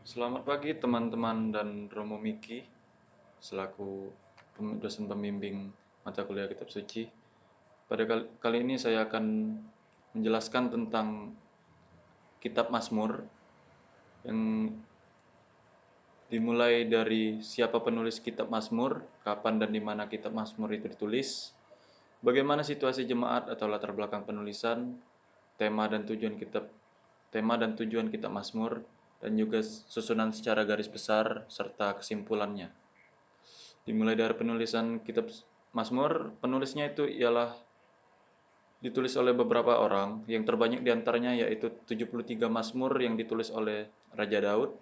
Selamat pagi teman-teman dan Romo Miki selaku dosen pembimbing mata kuliah Kitab Suci. Pada kali ini saya akan menjelaskan tentang Kitab Mazmur yang dimulai dari siapa penulis Kitab Mazmur, kapan dan di mana Kitab Mazmur itu ditulis, bagaimana situasi jemaat atau latar belakang penulisan, tema dan tujuan Kitab Mazmur, dan juga susunan secara garis besar serta kesimpulannya. Dimulai dari penulisan kitab Mazmur, penulisnya itu ialah ditulis oleh beberapa orang, yang terbanyak diantaranya yaitu 73 Mazmur yang ditulis oleh Raja Daud.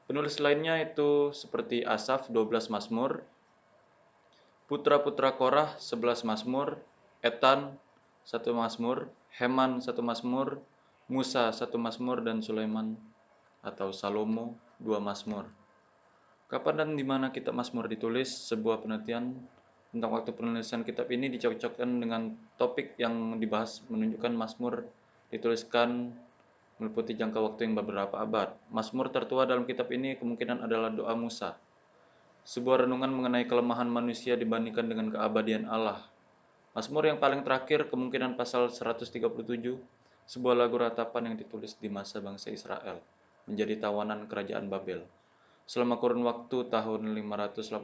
Penulis lainnya itu seperti Asaf 12 Mazmur, putra-putra Korah 11 Mazmur, Etan 1 Mazmur, Heman 1 Mazmur, Musa 1 Mazmur, dan Sulaiman atau Salomo 2 Mazmur. Kapan dan di mana kitab Mazmur ditulis? Sebuah penelitian tentang waktu penulisan kitab ini dicocokkan dengan topik yang dibahas, menunjukkan Mazmur dituliskan meliputi jangka waktu yang beberapa abad. Mazmur tertua dalam kitab ini kemungkinan adalah doa Musa, sebuah renungan mengenai kelemahan manusia dibandingkan dengan keabadian Allah. Mazmur yang paling terakhir kemungkinan pasal 137, sebuah lagu ratapan yang ditulis di masa bangsa Israel menjadi tawanan kerajaan Babel selama kurun waktu tahun 586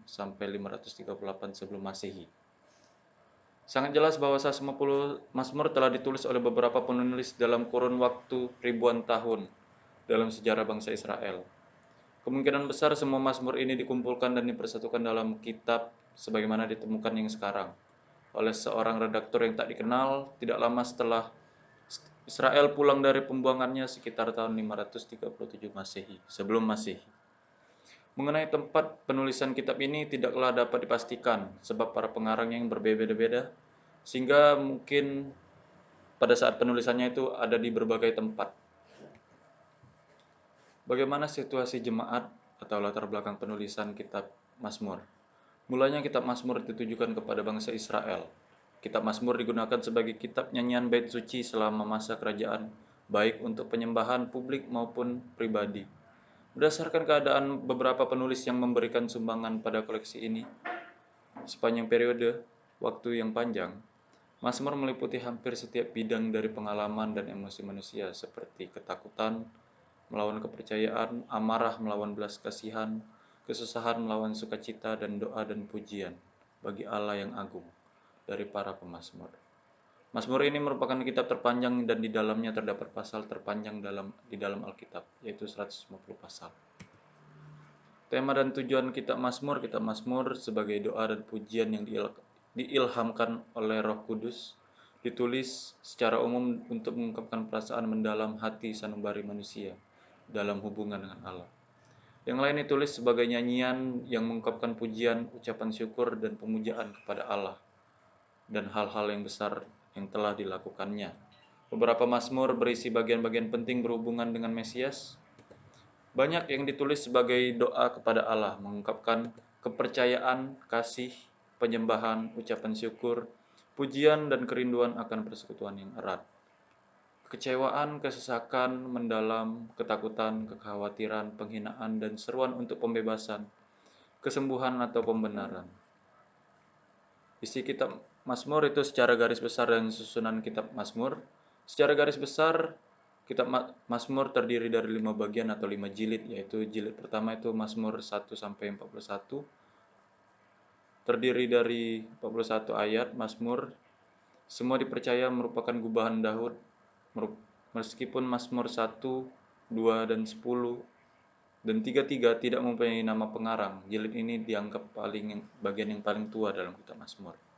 sampai 538 sebelum Masehi. Sangat jelas bahwa 150 Mazmur telah ditulis oleh beberapa penulis dalam kurun waktu ribuan tahun dalam sejarah bangsa Israel. Kemungkinan besar semua Mazmur ini dikumpulkan dan dipersatukan dalam kitab sebagaimana ditemukan yang sekarang oleh seorang redaktur yang tak dikenal tidak lama setelah Israel pulang dari pembuangannya sekitar tahun 537 Masehi, sebelum Masehi. Mengenai tempat penulisan kitab ini tidaklah dapat dipastikan sebab para pengarangnya yang berbeda-beda, sehingga mungkin pada saat penulisannya itu ada di berbagai tempat. Bagaimana situasi jemaat atau latar belakang penulisan kitab Mazmur? Mulanya kitab Mazmur ditujukan kepada bangsa Israel. Kitab Mazmur digunakan sebagai kitab nyanyian bait suci selama masa kerajaan, baik untuk penyembahan publik maupun pribadi. Berdasarkan keadaan beberapa penulis yang memberikan sumbangan pada koleksi ini, sepanjang periode waktu yang panjang, Mazmur meliputi hampir setiap bidang dari pengalaman dan emosi manusia seperti ketakutan melawan kepercayaan, amarah melawan belas kasihan, kesusahan melawan sukacita, dan doa dan pujian bagi Allah yang agung dari para pemazmur. Mazmur ini merupakan kitab terpanjang dan di dalamnya terdapat pasal terpanjang di dalam Alkitab, yaitu 150 pasal. Tema dan tujuan kitab Mazmur sebagai doa dan pujian yang diilhamkan oleh Roh Kudus, ditulis secara umum untuk mengungkapkan perasaan mendalam hati sanubari manusia dalam hubungan dengan Allah. Yang lain ditulis sebagai nyanyian yang mengungkapkan pujian, ucapan syukur, dan pemujaan kepada Allah dan hal-hal yang besar yang telah dilakukannya. Beberapa Mazmur berisi bagian-bagian penting berhubungan dengan Mesias. Banyak yang ditulis sebagai doa kepada Allah, mengungkapkan kepercayaan, kasih, penyembahan, ucapan syukur, pujian, dan kerinduan akan persekutuan yang erat. Kekecewaan, kesesakan mendalam, ketakutan, kekhawatiran, penghinaan, dan seruan untuk pembebasan, kesembuhan atau pembenaran. Isi kitab Mazmur itu secara garis besar dan susunan kitab Mazmur. Secara garis besar, kitab Mazmur terdiri dari 5 bagian atau 5 jilid, yaitu jilid pertama itu Mazmur 1 sampai 41. Terdiri dari 41 ayat Mazmur. Semua dipercaya merupakan gubahan Daud. Meskipun Mazmur 1, 2, dan 10 dan 33 tidak mempunyai nama pengarang, jilid ini dianggap bagian yang paling tua dalam kitab Mazmur.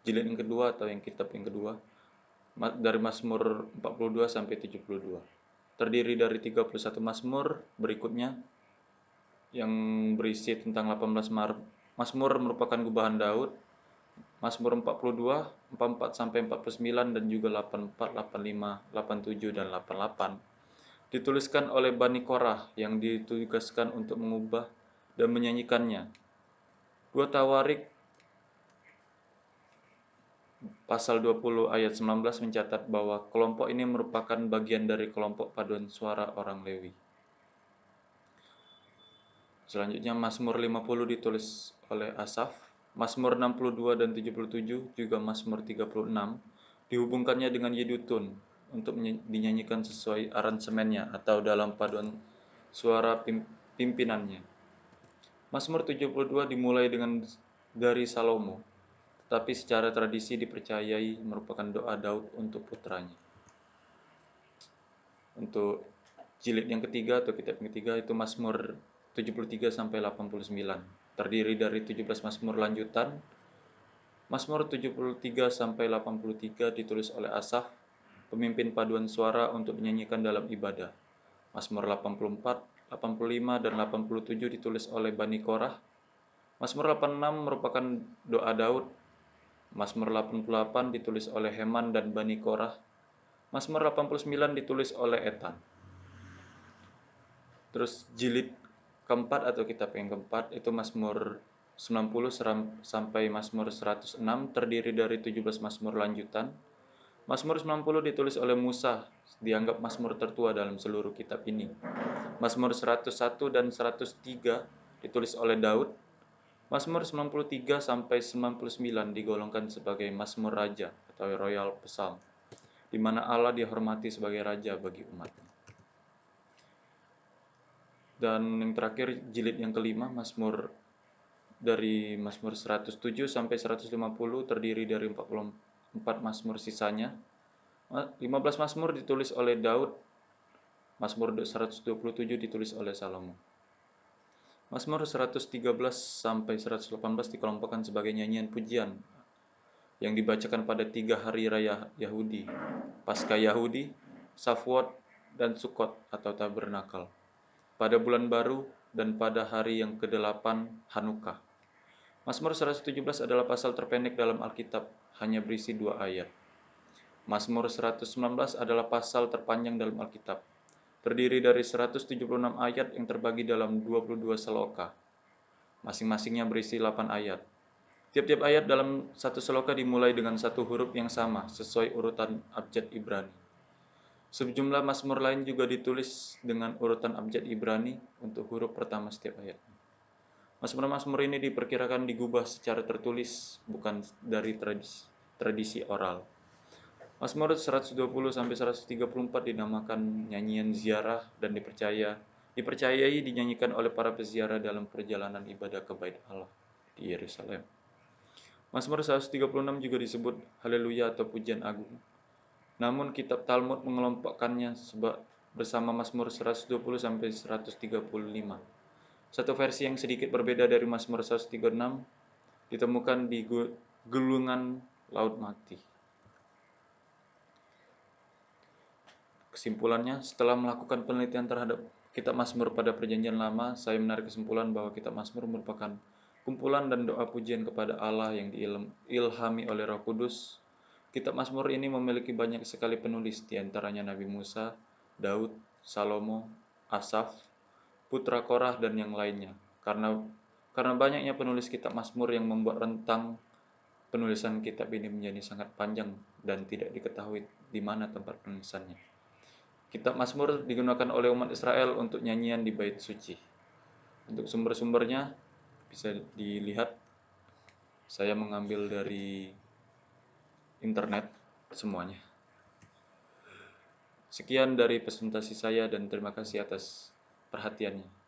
Jilid yang kedua atau kitab yang kedua dari Mazmur 42 sampai 72. Terdiri dari 31 Mazmur berikutnya yang berisi tentang 18 Mazmur merupakan gubahan Daud. Mazmur 42, 44 sampai 49 dan juga 84, 85, 87 dan 88 dituliskan oleh Bani Korah yang ditugaskan untuk mengubah dan menyanyikannya. 2 Tawarik Pasal 20 ayat 19 mencatat bahwa kelompok ini merupakan bagian dari kelompok paduan suara orang Lewi. Selanjutnya Mazmur 50 ditulis oleh Asaf, Mazmur 62 dan 77, juga Mazmur 36 dihubungkannya dengan Yedutun untuk dinyanyikan sesuai aransemennya atau dalam paduan suara pimpinannya. Mazmur 72 dimulai dari Salomo, tetapi secara tradisi dipercayai merupakan doa Daud untuk putranya. Untuk jilid yang ketiga atau kitab yang ketiga itu Mazmur 73 sampai 89. Terdiri dari 17 Mazmur lanjutan. Mazmur 73 sampai 83 ditulis oleh Asaf, pemimpin paduan suara untuk dinyanyikan dalam ibadah. Mazmur 84, 85 dan 87 ditulis oleh Bani Korah. Mazmur 86 merupakan doa Daud. Mazmur 88 ditulis oleh Heman dan Bani Korah. Mazmur 89 ditulis oleh Etan. Terus jilid keempat atau kitab yang keempat itu Mazmur 90 sampai Mazmur 106, terdiri dari 17 Mazmur lanjutan. Mazmur 90 ditulis oleh Musa, dianggap Mazmur tertua dalam seluruh kitab ini. Mazmur 101 dan 103 ditulis oleh Daud. Mazmur 93 sampai 99 digolongkan sebagai Mazmur Raja atau Royal Psalm, di mana Allah dihormati sebagai raja bagi umatnya. Dan yang terakhir jilid yang kelima, Mazmur dari Mazmur 107 sampai 150 terdiri dari 44 Mazmur sisanya. 15 Mazmur ditulis oleh Daud. Mazmur 127 ditulis oleh Salomo. Mazmur 113 sampai 118 dikelompokkan sebagai nyanyian pujian yang dibacakan pada 3 hari raya Yahudi, Paskah Yahudi, Shavuot, dan Sukkot atau Tabernakel, pada bulan baru dan pada hari yang ke-8 Hanukkah. Mazmur 117 adalah pasal terpendek dalam Alkitab, hanya berisi 2 ayat. Mazmur 119 adalah pasal terpanjang dalam Alkitab, terdiri dari 176 ayat yang terbagi dalam 22 seloka. Masing-masingnya berisi 8 ayat. Tiap-tiap ayat dalam satu seloka dimulai dengan satu huruf yang sama, sesuai urutan abjad Ibrani. Sejumlah Mazmur lain juga ditulis dengan urutan abjad Ibrani untuk huruf pertama setiap ayat. Mazmur-mazmur ini diperkirakan digubah secara tertulis, bukan dari tradisi oral. Mazmur 120 sampai 134 dinamakan nyanyian ziarah dan dipercayai dinyanyikan oleh para peziarah dalam perjalanan ibadah ke Bait Allah di Yerusalem. Mazmur 136 juga disebut Haleluya atau Pujian Agung. Namun kitab Talmud mengelompokkannya bersama Mazmur 120 sampai 135. Satu versi yang sedikit berbeda dari Mazmur 136 ditemukan di gulungan Laut Mati. Kesimpulannya, setelah melakukan penelitian terhadap kitab Mazmur pada Perjanjian Lama, saya menarik kesimpulan bahwa kitab Mazmur merupakan kumpulan dan doa pujian kepada Allah yang diilhami oleh Roh Kudus. Kitab Mazmur ini memiliki banyak sekali penulis, di antaranya Nabi Musa, Daud, Salomo, Asaf, putra Korah, dan yang lainnya. Karena banyaknya penulis kitab Mazmur yang membuat rentang penulisan kitab ini menjadi sangat panjang dan tidak diketahui di mana tempat penulisannya. Kitab Mazmur digunakan oleh umat Israel untuk nyanyian di bait suci. Untuk sumber-sumbernya bisa dilihat, saya mengambil dari internet semuanya. Sekian dari presentasi saya dan terima kasih atas perhatiannya.